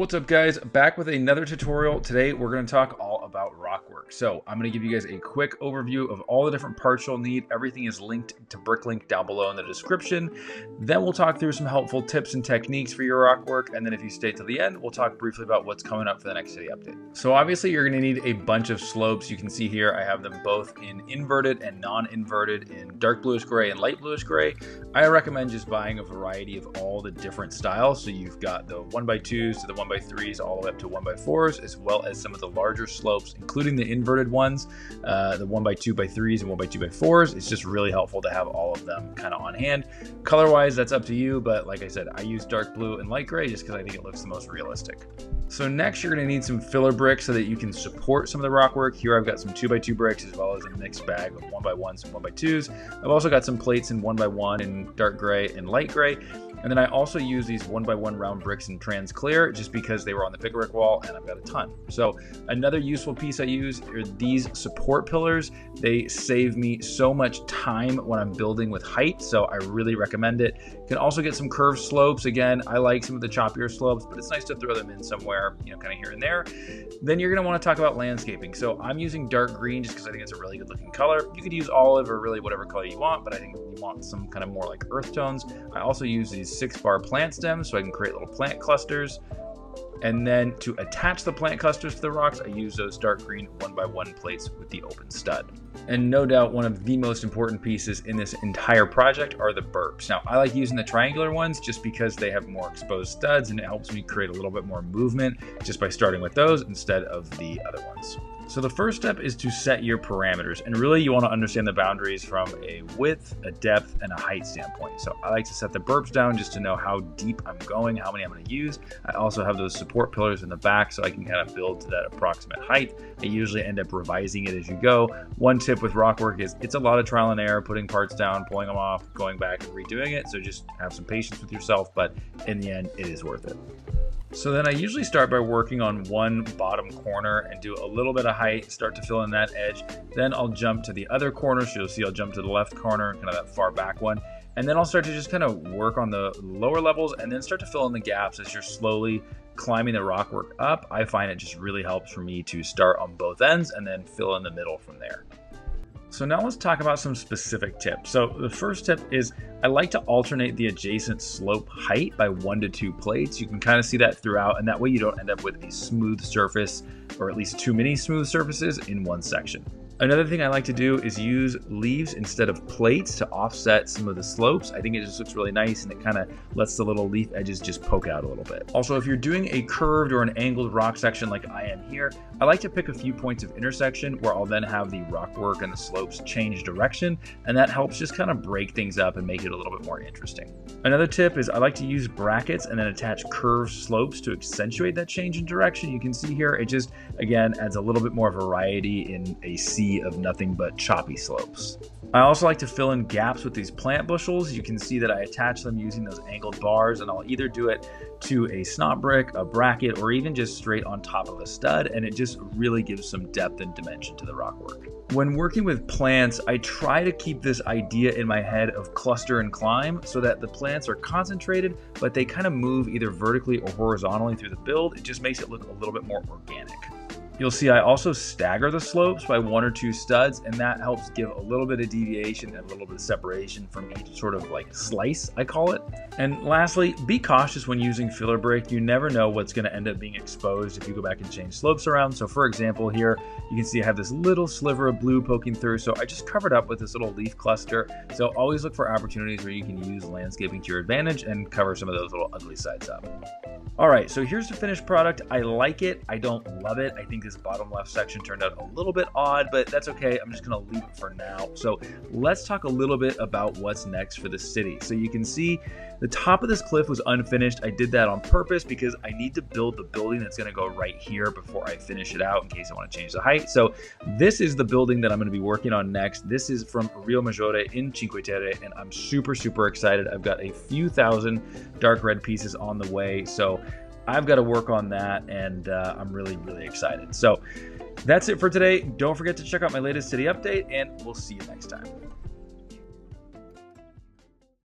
What's up guys, back with another tutorial. Today we're going to talk all about rock work. So I'm going to give you guys a quick overview of all the different parts you'll need. Everything is linked to Bricklink down below in the description. Then we'll talk through some helpful tips and techniques for your rock work. And then if you stay till the end, we'll talk briefly about what's coming up for the next city update. So obviously you're going to need a bunch of slopes. You can see here I have them both in inverted and non-inverted, in dark bluish gray and light bluish gray. I recommend just buying a variety of all the different styles. So you've got the 1x2s to the 1x3s all the way up to 1x4s, as well as some of the larger slopes, including the inverted ones, the 1x2x3s and 1x2x4s. It's just really helpful to have all of them kind of on hand. Color wise, that's up to you, but like I said, I use dark blue and light gray just because I think it looks the most realistic. So next you're going to need some filler bricks so that you can support some of the rock work. Here I've got some 2x2 bricks as well as a mixed bag of 1x1s and 1x2s. I've also got some plates in 1x1 in dark gray and light gray. And then I also use these 1x1 round bricks in trans clear just because they were on the pick brick wall and I've got a ton. So another useful piece I use are these support pillars. They save me so much time when I'm building with height, so I really recommend it. You can also get some curved slopes. Again, I like some of the choppier slopes, but it's nice to throw them in somewhere, you know, kind of here and there. Then you're going to want to talk about landscaping. So I'm using dark green just because I think it's a really good looking color. You could use olive or really whatever color you want, but I think you want some kind of more like earth tones. I also use these 6-bar plant stems so I can create little plant clusters. And then to attach the plant clusters to the rocks, I use those dark green 1x1 plates with the open stud. And no doubt one of the most important pieces in this entire project are the burps. Now I like using the triangular ones just because they have more exposed studs and it helps me create a little bit more movement just by starting with those instead of the other ones. So the first step is to set your parameters, and really you want to understand the boundaries from a width, a depth, and a height standpoint. So I like to set the burps down just to know how deep I'm going, how many I'm going to use. I also have those support pillars in the back so I can kind of build to that approximate height. I usually end up revising it as you go. One tip with rock work is it's a lot of trial and error, putting parts down, pulling them off, going back and redoing it. So just have some patience with yourself, but in the end, it is worth it. So then I usually start by working on one bottom corner and do a little bit of height, start to fill in that edge. Then I'll jump to the other corner. So you'll see I'll jump to the left corner, kind of that far back one. And then I'll start to just kind of work on the lower levels and then start to fill in the gaps as you're slowly climbing the rock work up. I find it just really helps for me to start on both ends and then fill in the middle from there. So now let's talk about some specific tips. So the first tip is I like to alternate the adjacent slope height by 1 to 2 plates. You can kind of see that throughout, and that way you don't end up with a smooth surface or at least too many smooth surfaces in one section. Another thing I like to do is use leaves instead of plates to offset some of the slopes. I think it just looks really nice and it kind of lets the little leaf edges just poke out a little bit. Also, if you're doing a curved or an angled rock section like I am here, I like to pick a few points of intersection where I'll then have the rock work and the slopes change direction, and that helps just kind of break things up and make it a little bit more interesting. Another tip is I like to use brackets and then attach curved slopes to accentuate that change in direction. You can see here, it just, again, adds a little bit more variety in a sea of nothing but choppy slopes. I also like to fill in gaps with these plant bushels. You can see that I attach them using those angled bars, and I'll either do it to a snot brick, a bracket, or even just straight on top of a stud, and it just really gives some depth and dimension to the rock work. When working with plants, I try to keep this idea in my head of cluster and climb so that the plants are concentrated, but they kind of move either vertically or horizontally through the build. It just makes it look a little bit more organic. You'll see I also stagger the slopes by 1 or 2 studs, and that helps give a little bit of deviation and a little bit of separation from each sort of like slice, I call it. And lastly, be cautious when using filler brick. You never know what's going to end up being exposed if you go back and change slopes around. So for example, here you can see I have this little sliver of blue poking through, so I just covered up with this little leaf cluster. So always look for opportunities where you can use landscaping to your advantage and cover some of those little ugly sides up. All right, so here's the finished product. I like it. I don't love it. I think this bottom left section turned out a little bit odd, but that's okay. I'm just going to leave it for now. So let's talk a little bit about what's next for the city. So you can see the top of this cliff was unfinished. I did that on purpose because I need to build the building that's going to go right here before I finish it out in case I want to change the height. So this is the building that I'm going to be working on next. This is from Rio Maggiore in Cinque Terre, and I'm super, super excited. I've got a few thousand dark red pieces on the way. So I've got to work on that, and I'm really, really excited. So that's it for today. Don't forget to check out my latest city update, and we'll see you next time.